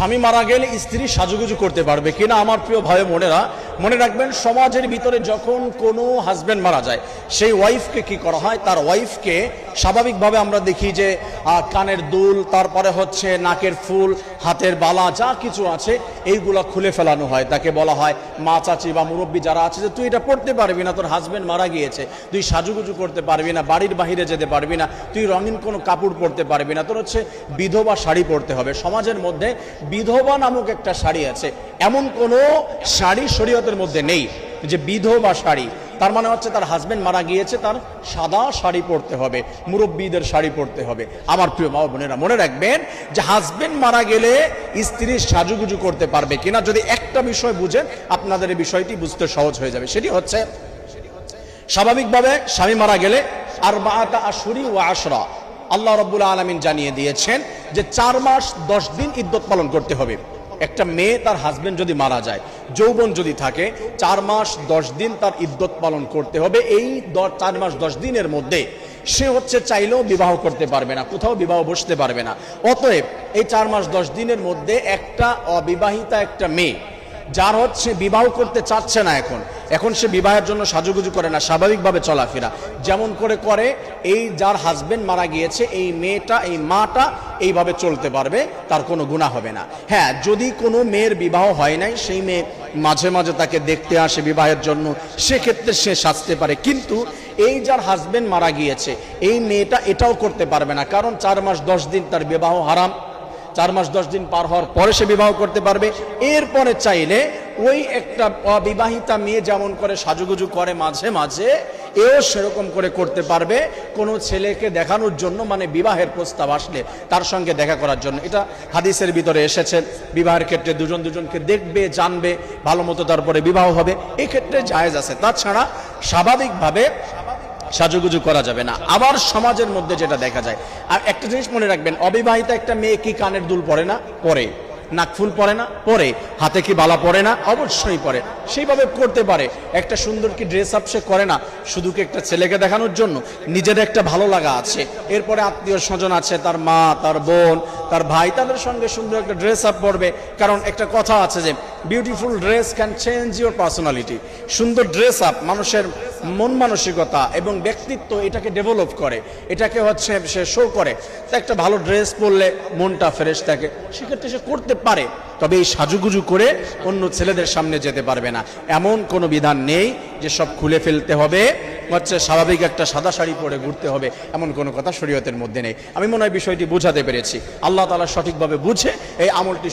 স্বামী মারা গেলে স্ত্রী সাজুগুজু করতে পারবে কিনা আমার প্রিয় ভাই বোনেরা, মনে রাখবেন সমাজের ভিতরে যখন কোনো হাজব্যান্ড মারা যায় সেই ওয়াইফকে কি করা হয়, তার ওয়াইফকে স্বাভাবিকভাবে আমরা দেখি যে কানের দুল, তারপরে হচ্ছে নাকের ফুল, হাতের বালা, যা কিছু আছে এইগুলা খুলে ফেলানো হয়। তাকে বলা হয় মা, চাচি বা মুরব্বী যারা আছে যে তুই এটা পড়তে পারবি না, তোর হাজব্যান্ড মারা গিয়েছে, তুই সাজুগুজু করতে পারবি না, বাড়ির বাহিরে যেতে পারবি না, তুই রঙিন কোনো কাপড় পরতে পারবি না, তোর হচ্ছে বিধবা শাড়ি পরতে হবে। সমাজের মধ্যে বিধবা নামক একটা শাড়ি আছে, এমন কোনো শাড়ি শরীয়তের মধ্যে নেই যে বিধবা শাড়ি। তার মানে হচ্ছে তার হাজবেন্ড মারা গিয়েছে, তার সাদা শাড়ি পরতে হবে, মুরব্বীদের শাড়ি পরতে হবে। আমার প্রিয় মা বোনেরা, মনে রাখবেন যে হাজবেন্ড মারা গেলে স্ত্রী সাজুগুজু করতে পারবে কিনা, যদি একটা বিষয় বুঝেন আপনাদের এই বিষয়টি বুঝতে সহজ হয়ে যাবে। সেটি হচ্ছে স্বাভাবিকভাবে স্বামী মারা গেলে আরবাআতা আশহুরি ওয়া আশরা, আল্লাহ রাব্বুল আলামিন জানিয়ে দিয়েছেন যে 4 মাস 10 দিন ইদ্যত পালন করতে হবে। একটা মেয়ে তার হাজবেন্ড যদি মারা যায়, যৌবন যদি থাকে, 4 মাস 10 দিন তার ইদ্যত পালন করতে হবে। এই 4 মাস 10 দিনের মধ্যে সে হচ্ছে চাইলেও বিবাহ করতে পারবে না, কোথাও বিবাহ বসতে পারবে না। অতএব এই 4 মাস 10 দিনের মধ্যে একটা অবিবাহিতা একটা মেয়ে যার হচ্ছে বিবাহ করতে চাচ্ছে না, এখন সে বিবাহের জন্য সাজুগুজু করে না, স্বাভাবিকভাবে চলাফেরা যেমন করে এই যার হাজবেন্ড মারা গিয়েছে এই মেয়েটা, এই মাটা এইভাবে চলতে পারবে, তার কোনো গুনাহ হবে না। হ্যাঁ, যদি কোনো মেয়ের বিবাহ হয় নাই, সেই মেয়ে মাঝে মাঝে তাকে দেখতে আসে বিবাহের জন্য, সেক্ষেত্রে সে সাজতে পারে। কিন্তু এই যার হাজবেন্ড মারা গিয়েছে এই মেয়েটা এটাও করতে পারবে না, কারণ 4 মাস 10 দিন তার বিবাহ হারাম। 4 মাস 10 দিন পার হওয়ার পরে সে বিবাহ করতে পারবে। এরপরে চাইলে ওই একটা অবিবাহিতা মেয়ে যেমন করে সাজুগুজু করে মাঝে মাঝে, এও সেরকম করে করতে পারবে, কোনো ছেলেকে দেখানোর জন্য, মানে বিবাহের প্রস্তাব আসলে তার সঙ্গে দেখা করার জন্য। এটা হাদিসের ভিতরে এসেছে, বিবাহের ক্ষেত্রে দুজন দুজনকে দেখবে, জানবে, ভালো মতো তারপরে বিবাহ হবে, এই ক্ষেত্রে জায়েজ আছে। তাছাড়া স্বাভাবিকভাবে সাজুগুজু করা যাবে না। আবার সমাজের মধ্যে যেটা দেখা যায়, আর একটা জিনিস মনে রাখবেন, অবিবাহিতা একটা মেয়ে কি কানের দুল পরে না? পরে। নাকফুল পরে না? পরে। হাতে কি বালা পরে না? অবশ্যই পরে। সেইভাবে করতে পারে। একটা সুন্দর কি ড্রেস আপ সে করে না শুধু কি একটা ছেলেকে দেখানোর জন্য, নিজের একটা ভালো লাগা আছে, এরপরে আত্মীয় স্বজন আছে, তার মা, তার বোন, তার ভাই, তাদের সঙ্গে সুন্দর একটা ড্রেস আপ পরবে। কারণ একটা কথা আছে যে beautiful dress can change your personality. সুন্দর ড্রেস আপ মানুষের মন মানসিকতা এবং ব্যক্তিত্ব এটাকে ডেভেলপ করে, এটাকে হচ্ছে সে শো করে। তো একটা ভালো ড্রেস পরলে মনটা ফ্রেশ থাকে, সেক্ষেত্রে সে করতে পারে। তবে এই সাজুগুজু করে অন্য ছেলেদের সামনে যেতে পারবে না, এমন কোনো বিধান নেই যে সব খুলে ফেলতে হবে, হচ্ছে স্বাভাবিক একটা সাদা শাড়ি পরে ঘুরতে হবে, এমন কোনো কথা শরীয়তের মধ্যে নেই। আমি মনে হয় বিষয়টি বোঝাতে পেরেছি। আল্লাহ তাআলা সঠিকভাবে বুঝে এই আমলটি